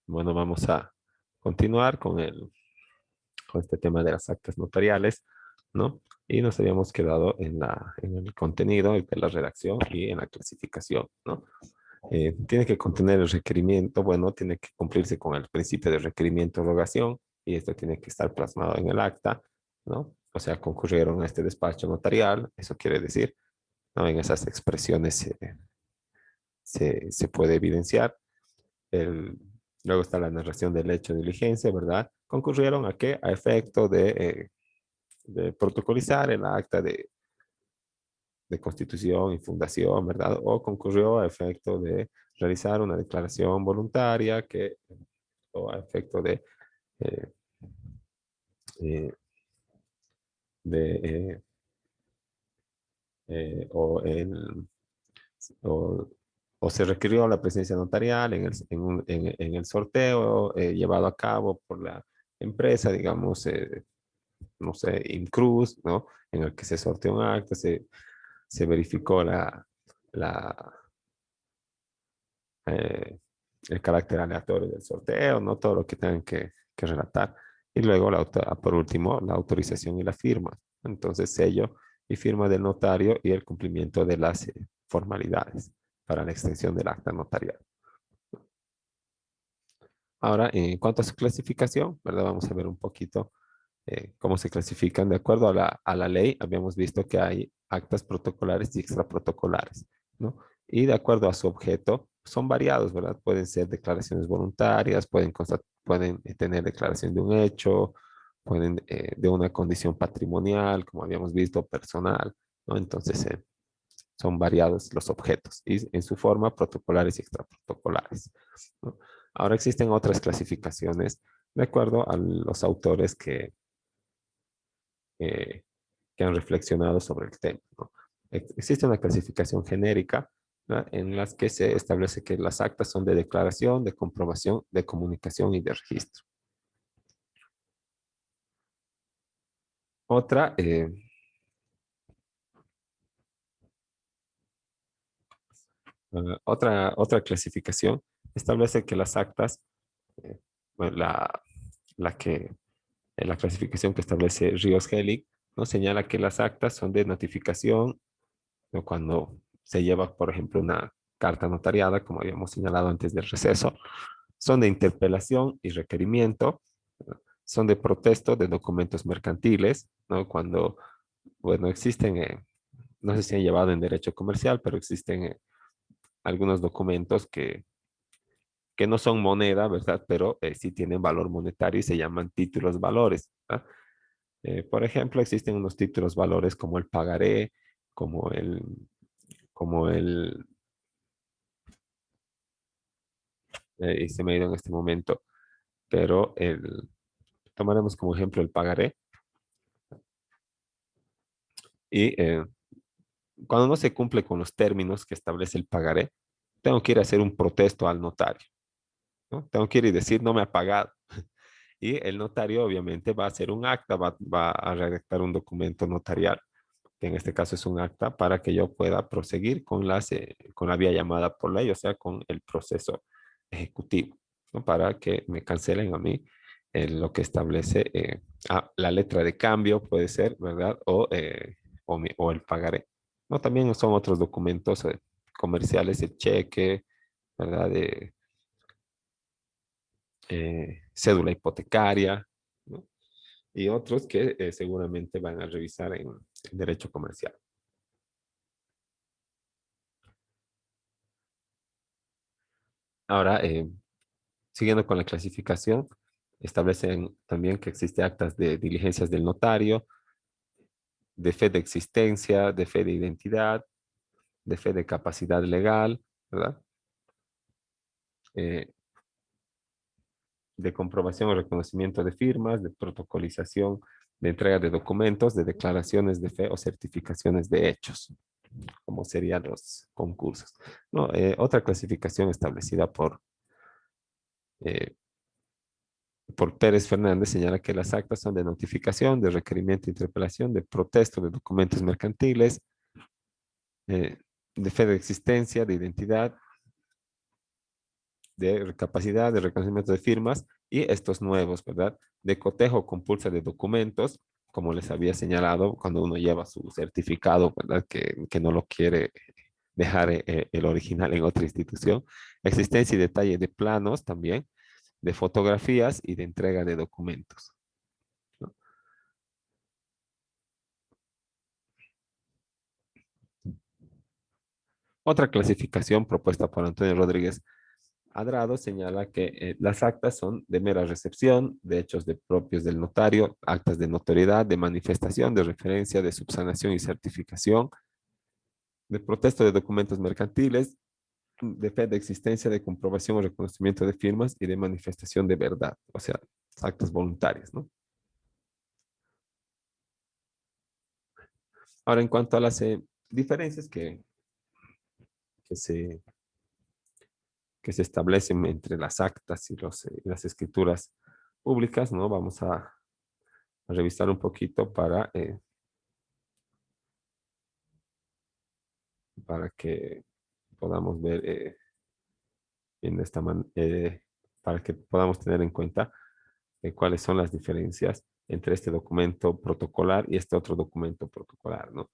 Bueno, vamos a continuar con este tema de las actas notariales, ¿no? Y nos habíamos quedado en el contenido, de la redacción y en la clasificación, ¿no? Tiene que contener el requerimiento, bueno, tiene que cumplirse con el principio de requerimiento-rogación y esto tiene que estar plasmado en el acta, ¿no? O sea, concurrieron a este despacho notarial, eso quiere decir, ¿no? En esas expresiones se puede evidenciar. El, luego está la narración del hecho de diligencia, ¿verdad? ¿Concurrieron a qué? A efecto de protocolizar el acta de constitución y fundación, ¿verdad? O concurrió a efecto de realizar una declaración voluntaria o a efecto eh, eh, de o, o, o, se requirió la presencia notarial en el sorteo llevado a cabo por la empresa, digamos, no sé, Incruz, ¿no? En el que se sorteó un acta, se verificó la, eh, el carácter aleatorio del sorteo, ¿no? Todo lo que tengan que relatar. Y luego, por último, la autorización y la firma. Entonces, sello y firma del notario y el cumplimiento de las formalidades para la extensión del acta notarial. Ahora, en cuanto a su clasificación, ¿verdad? Vamos a ver un poquito cómo se clasifican. De acuerdo a la ley, habíamos visto que hay actas protocolares y extraprotocolares, ¿no? Y de acuerdo a su objeto, son variados, ¿verdad? Pueden ser declaraciones voluntarias, pueden tener declaración de un hecho, pueden de una condición patrimonial, como habíamos visto, personal, ¿no? Entonces, son variados los objetos y en su forma protocolares y extraprotocolares, ¿no? Ahora existen otras clasificaciones de acuerdo a los autores eh, que han reflexionado sobre el tema, ¿no? Existe una clasificación genérica, ¿no? En las que se establece que las actas son de declaración, de comprobación, de comunicación y de registro. Otra, otra clasificación establece que las actas, eh, bueno, la que la clasificación que establece Ríos Hellig, ¿no? Señala que las actas son de notificación, ¿no? Cuando se lleva, por ejemplo, una carta notariada, como habíamos señalado antes del receso, son de interpelación y requerimiento, ¿no? Son de protesto de documentos mercantiles, ¿no? Cuando, bueno, existen, no sé si han llevado en derecho comercial, pero existen algunos documentos que no son moneda, ¿verdad? Pero sí tienen valor monetario y se llaman títulos valores, ¿verdad? Por ejemplo, existen unos títulos valores como el pagaré, como el, como el, y se me ha ido en este momento, pero tomaremos como ejemplo el pagaré. Y cuando no se cumple con los términos que establece el pagaré, tengo que ir a hacer un protesto al notario, ¿no? Tengo que ir y decir, no me ha pagado. Y el notario obviamente va a hacer un acta, va a redactar un documento notarial, que en este caso es un acta, para que yo pueda proseguir con la vía llamada por ley, o sea, con el proceso ejecutivo, ¿no? Para que me cancelen a mí lo que establece la letra de cambio, puede ser, ¿verdad? O el pagaré, ¿no? También son otros documentos comerciales, el cheque, ¿verdad? Cédula hipotecaria, ¿no? Y otros que seguramente van a revisar en derecho comercial. Ahora, siguiendo con la clasificación, establecen también que existe actas de diligencias del notario, de fe de existencia, de fe de identidad, de fe de capacidad legal, ¿verdad? Eh, de comprobación o reconocimiento de firmas, de protocolización, de entrega de documentos, de declaraciones de fe o certificaciones de hechos, como serían los concursos. No, otra clasificación establecida eh, por Pérez Fernández señala que las actas son de notificación, de requerimiento de interpelación, de protesto de documentos mercantiles, eh, de fe de existencia, de identidad, de capacidad de reconocimiento de firmas y estos nuevos, ¿verdad? De cotejo con pulsa de documentos, como les había señalado, cuando uno lleva su certificado, ¿verdad? Que no lo quiere dejar el original en otra institución. Existencia y detalle de planos también, de fotografías y de entrega de documentos, ¿no? Otra clasificación propuesta por Antonio Rodríguez Adrado señala que las actas son de mera recepción, de hechos propios del notario, actas de notoriedad, de manifestación, de referencia, de subsanación y certificación, de protesto de documentos mercantiles, de fe de existencia, de comprobación o reconocimiento de firmas y de manifestación de verdad, o sea, actas voluntarias, ¿no? Ahora, en cuanto a las diferencias que se, que se establecen entre las actas y las escrituras públicas, ¿no? Vamos a revisar un poquito para que podamos ver en para que podamos tener en cuenta cuáles son las diferencias entre este documento protocolar y este otro documento protocolar, ¿no?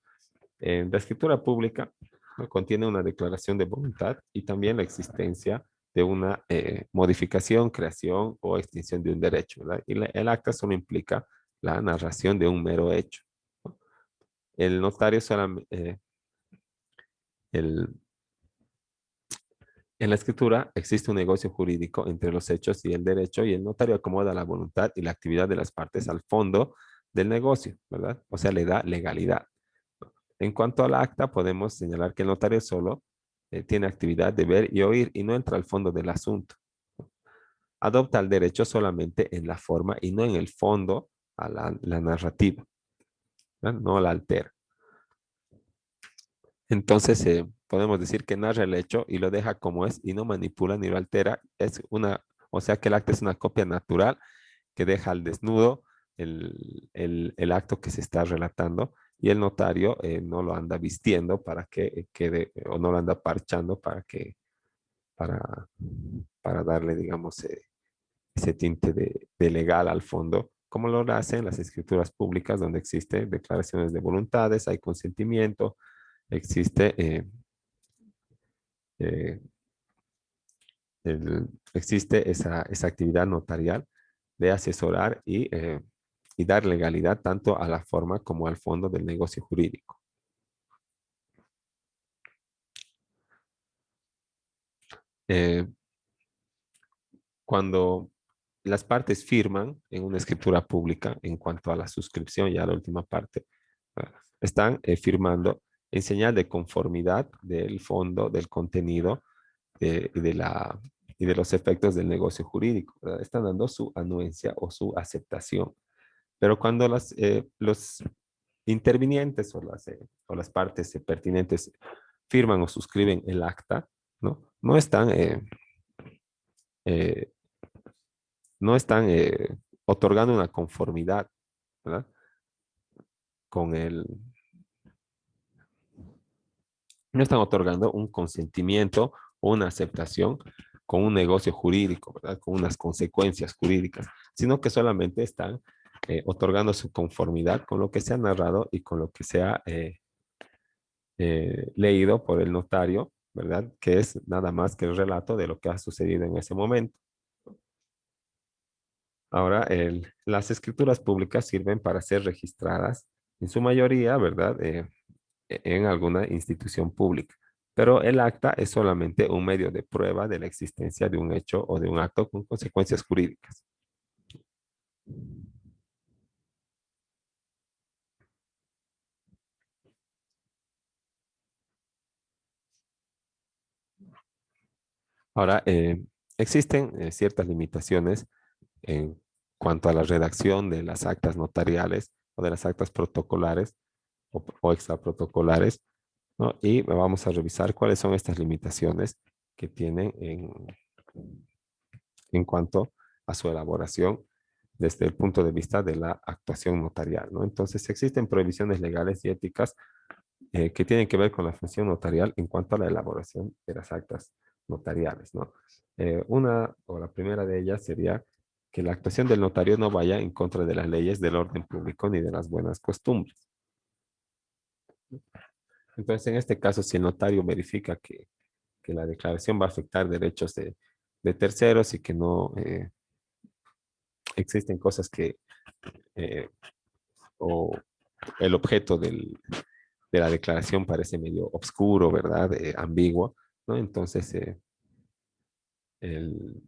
La escritura pública, ¿no?, contiene una declaración de voluntad y también la existencia de una modificación, creación o extinción de un derecho, ¿verdad? Y el acta solo implica la narración de un mero hecho, ¿no? El notario solamente, el, en la escritura existe un negocio jurídico entre los hechos y el derecho y el notario acomoda la voluntad y la actividad de las partes al fondo del negocio, ¿verdad? O sea, le da legalidad. En cuanto al acta, podemos señalar que el notario solo tiene actividad de ver y oír y no entra al fondo del asunto. Adopta el derecho solamente en la forma y no en el fondo a la narrativa, ¿verdad? No la altera. Entonces, podemos decir que narra el hecho y lo deja como es y no manipula ni lo altera. O sea que el acta es una copia natural que deja al desnudo el acto que se está relatando y el notario no lo anda vistiendo para que quede, o no lo anda parchando para, para darle, digamos, ese tinte de legal al fondo, como lo hacen las escrituras públicas donde existen declaraciones de voluntades, hay consentimiento, existe eh, existe esa actividad notarial de asesorar y dar legalidad tanto a la forma como al fondo del negocio jurídico. Eh, Cuando las partes firman en una escritura pública en cuanto a la suscripción, ya la última parte, están firmando en señal de conformidad del fondo, del contenido y de los efectos del negocio jurídico, ¿verdad? Están dando su anuencia o su aceptación. Pero cuando los intervinientes o las partes pertinentes firman o suscriben el acta, ¿no? Eh, no están otorgando una conformidad, ¿verdad? Con el, no están otorgando un consentimiento o una aceptación con un negocio jurídico, ¿verdad? Con unas consecuencias jurídicas, sino que solamente están otorgando su conformidad con lo que se ha narrado y con lo que se ha leído por el notario, ¿verdad? Que es nada más que el relato de lo que ha sucedido en ese momento. Ahora, las escrituras públicas sirven para ser registradas, en su mayoría, ¿verdad? En alguna institución pública. Pero el acta es solamente un medio de prueba de la existencia de un hecho o de un acto con consecuencias jurídicas. Ahora, existen ciertas limitaciones en cuanto a la redacción de las actas notariales o de las actas protocolares o extraprotocolares, ¿no? Y vamos a revisar cuáles son estas limitaciones que tienen en cuanto a su elaboración desde el punto de vista de la actuación notarial, ¿no? Entonces, existen prohibiciones legales y éticas que tienen que ver con la función notarial en cuanto a la elaboración de las actas notariales, ¿no? Una o la primera de ellas sería que la actuación del notario no vaya en contra de las leyes del orden público ni de las buenas costumbres. Entonces, en este caso, si el notario verifica que la declaración va a afectar derechos de terceros y que no existen cosas que, eh, o el objeto de la declaración parece medio obscuro, ¿verdad? Ambiguo, ¿no? Entonces, el,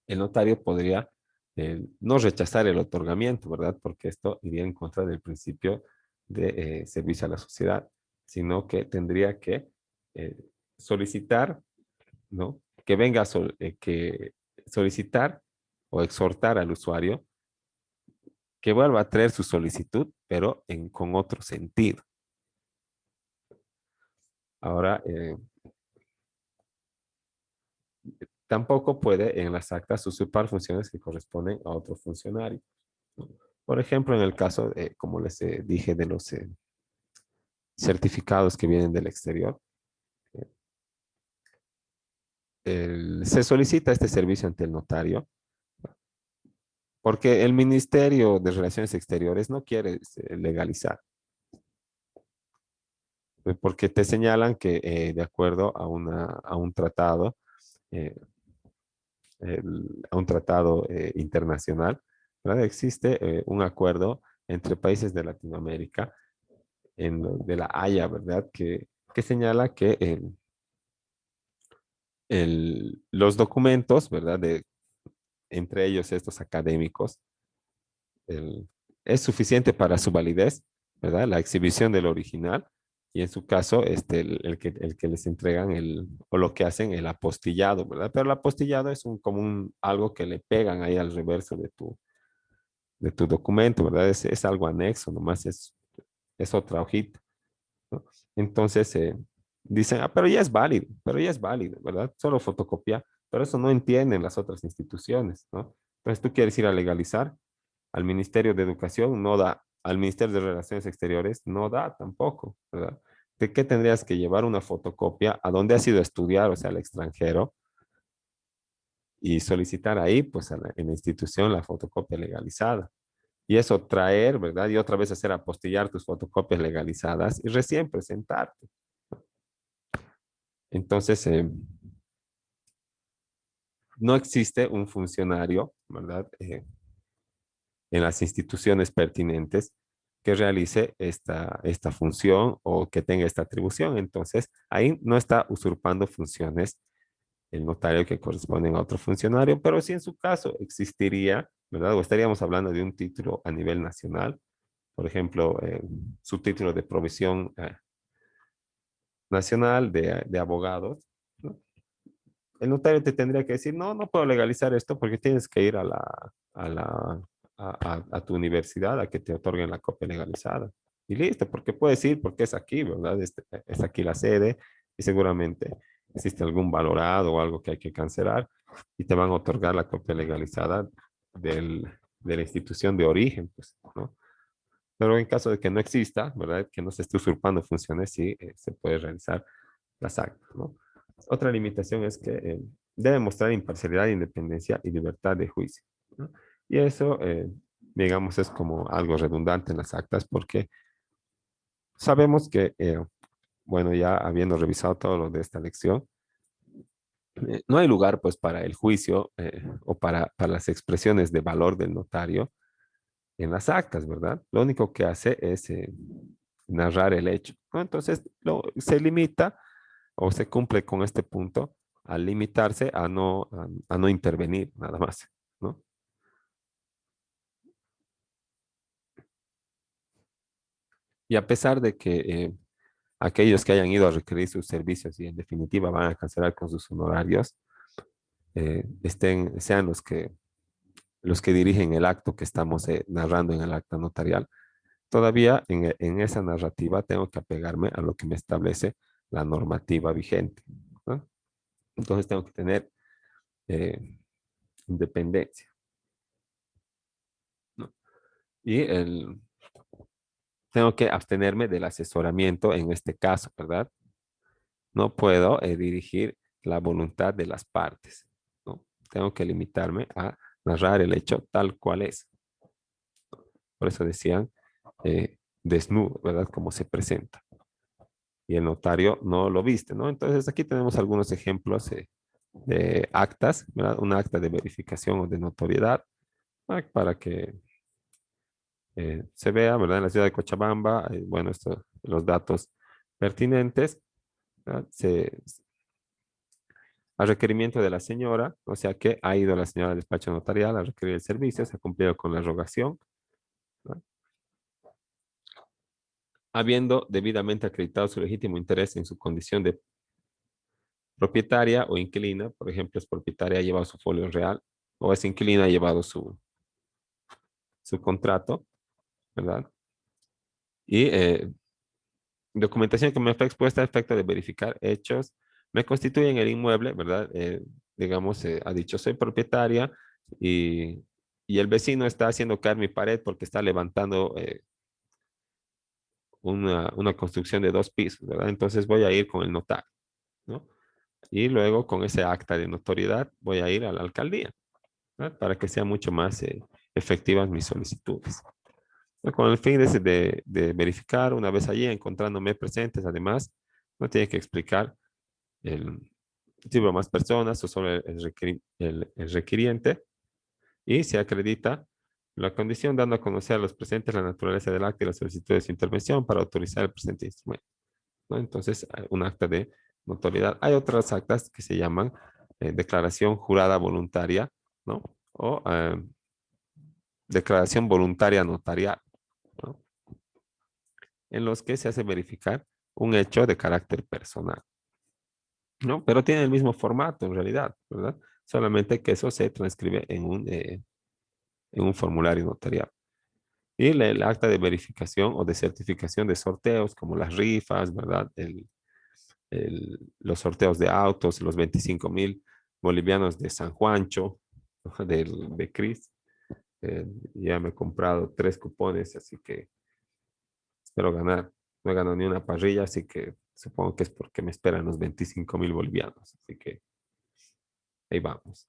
el notario podría no rechazar el otorgamiento, ¿verdad? Porque esto iría en contra del principio de servicio a la sociedad, sino que tendría que eh, solicitar, ¿no? Que venga que solicitar o exhortar al usuario que vuelva a traer su solicitud, pero con otro sentido. Ahora, tampoco puede en las actas usurpar funciones que corresponden a otro funcionario. Por ejemplo, en el caso, como les dije, de los certificados que vienen del exterior, se solicita este servicio ante el notario porque el Ministerio de Relaciones Exteriores no quiere legalizar, porque te señalan que de acuerdo a un tratado, eh, a un tratado internacional, ¿verdad? Existe un acuerdo entre países de Latinoamérica de la Haya, ¿verdad? Que señala que los documentos, ¿verdad? Entre ellos estos académicos, el- es suficiente para su validez, ¿verdad? La exhibición del original y en su caso, el que les entregan o lo que hacen, el apostillado, ¿verdad? Pero el apostillado es algo que le pegan ahí al reverso de tu documento, ¿verdad? Es algo anexo, nomás es otra hojita, ¿no? Entonces, dicen, pero ya es válido, ¿verdad? Solo fotocopia, pero eso no entienden las otras instituciones, ¿no? Entonces, tú quieres ir a legalizar, al Ministerio de Educación no da, al Ministerio de Relaciones Exteriores no da tampoco, ¿verdad? ¿De qué tendrías que llevar una fotocopia a donde has ido a estudiar, o sea, al extranjero, y solicitar ahí, pues, en la institución la fotocopia legalizada? Y eso traer, ¿verdad? Y otra vez hacer apostillar tus fotocopias legalizadas y recién presentarte. Entonces, no existe un funcionario, ¿verdad? En las instituciones pertinentes que realice esta función o que tenga esta atribución. Entonces, ahí no está usurpando funciones el notario que corresponden a otro funcionario, pero si en su caso existiría, ¿verdad? O estaríamos hablando de un título a nivel nacional, por ejemplo, su título de provisión nacional de abogados, ¿no? El notario te tendría que decir, no, no puedo legalizar esto porque tienes que ir a tu universidad a que te otorguen la copia legalizada. Y listo, porque puedes ir porque es aquí, ¿verdad? Es aquí la sede y seguramente existe algún valorado o algo que hay que cancelar y te van a otorgar la copia legalizada de la institución de origen, pues, ¿no? Pero en caso de que no exista, ¿verdad? Que no se esté usurpando funciones, sí se puede realizar las actas, ¿no? Otra limitación es que debe mostrar imparcialidad, independencia y libertad de juicio, ¿no? Y eso, digamos, es como algo redundante en las actas porque sabemos que, bueno, ya habiendo revisado todo lo de esta lección, no hay lugar pues para el juicio o para las expresiones de valor del notario en las actas, ¿verdad? Lo único que hace es narrar el hecho, ¿no? Entonces, se limita o se cumple con este punto al limitarse a no intervenir nada más, ¿no? Y a pesar de que aquellos que hayan ido a requerir sus servicios y en definitiva van a cancelar con sus honorarios, sean los que dirigen el acto que estamos narrando en el acta notarial, todavía en esa narrativa tengo que apegarme a lo que me establece la normativa vigente, ¿no? Entonces tengo que tener eh, independencia, ¿no? Y tengo que abstenerme del asesoramiento en este caso, ¿verdad? no puedo dirigir la voluntad de las partes, ¿no? Tengo que limitarme a narrar el hecho tal cual es. Por eso decían desnudo, ¿verdad? Como se presenta. Y el notario no lo viste, ¿no? Entonces aquí tenemos algunos ejemplos de actas, ¿verdad? Un acta de verificación o de notoriedad para que se vea, ¿verdad? En la ciudad de Cochabamba, bueno, los datos pertinentes, ¿verdad? A requerimiento de la señora, o sea que ha ido la señora al despacho notarial a requerir el servicio, se ha cumplido con la rogación, ¿verdad? Habiendo debidamente acreditado su legítimo interés en su condición de propietaria o inquilina, por ejemplo, es propietaria, ha llevado su folio real, o es inquilina, ha llevado su contrato, ¿verdad? Y documentación que me fue expuesta a efecto de verificar hechos, me constituyen el inmueble, ¿verdad? Digamos, ha dicho, soy propietaria y, y el vecino está haciendo caer mi pared porque está levantando una construcción de 2 pisos, ¿verdad? Entonces voy a ir con el notario, ¿no? Y luego con ese acta de notoriedad voy a ir a la alcaldía, ¿verdad? Para que sean mucho más efectivas mis solicitudes. Con el fin de verificar, una vez allí, encontrándome presentes, además, no tiene que explicar el tipo más personas o solo el requiriente y se acredita la condición dando a conocer a los presentes la naturaleza del acta y la solicitud de su intervención para autorizar el presente instrumento, ¿no? Entonces, un acta de notoriedad. Hay otras actas que se llaman declaración jurada voluntaria, ¿no? O declaración voluntaria notarial, ¿no? En los que se hace verificar un hecho de carácter personal, ¿no? Pero tiene el mismo formato en realidad, ¿verdad? Solamente que eso se transcribe en un formulario notarial. Y el acta de verificación o de certificación de sorteos, como las rifas, ¿verdad? Los sorteos de autos, los 25.000 bolivianos de San Juancho, ¿no? De Cris. Eh, ya me he comprado 3 cupones, así que espero ganar. No he ganado ni una parrilla, así que supongo que es porque me esperan los 25.000 bolivianos. Así que ahí vamos.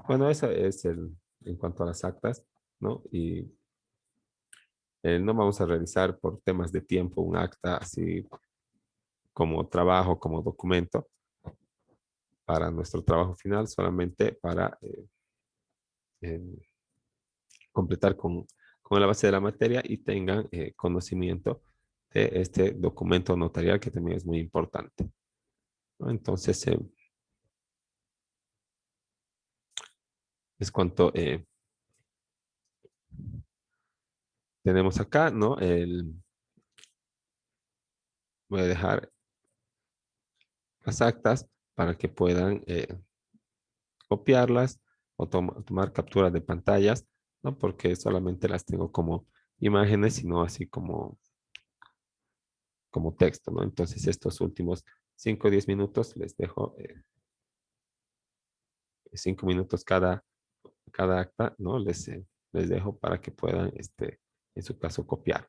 Bueno, eso es en cuanto a las actas, ¿no? Y no vamos a realizar por temas de tiempo un acta así como trabajo, como documento para nuestro trabajo final, solamente para eh, completar con la base de la materia y tengan conocimiento de este documento notarial que también es muy importante, ¿no? Entonces, es cuanto tenemos acá, ¿no? Voy a dejar las actas para que puedan copiarlas o tomar capturas de pantallas, ¿no? Porque solamente las tengo como imágenes, sino así como texto, ¿no? Entonces, estos últimos 5 o 10 minutos les dejo 5 minutos cada acta, ¿no? Les dejo para que puedan, en su caso, copiar.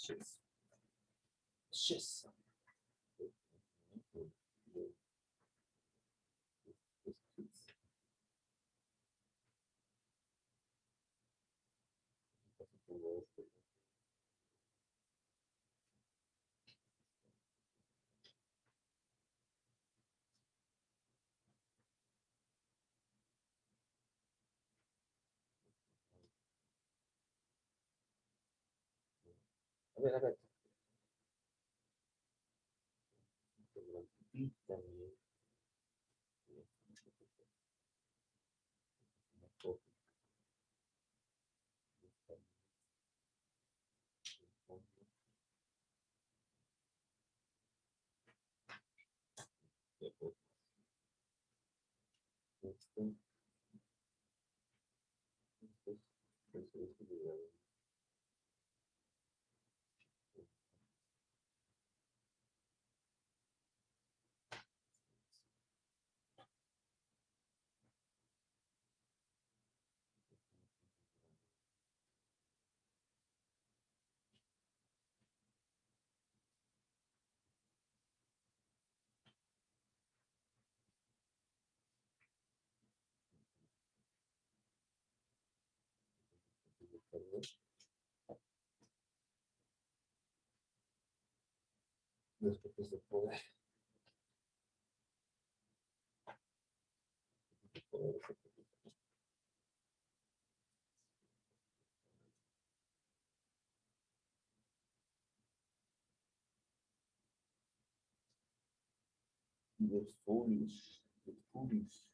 Chess. Chess. A ver. Después se puede. The foolish. The foolish.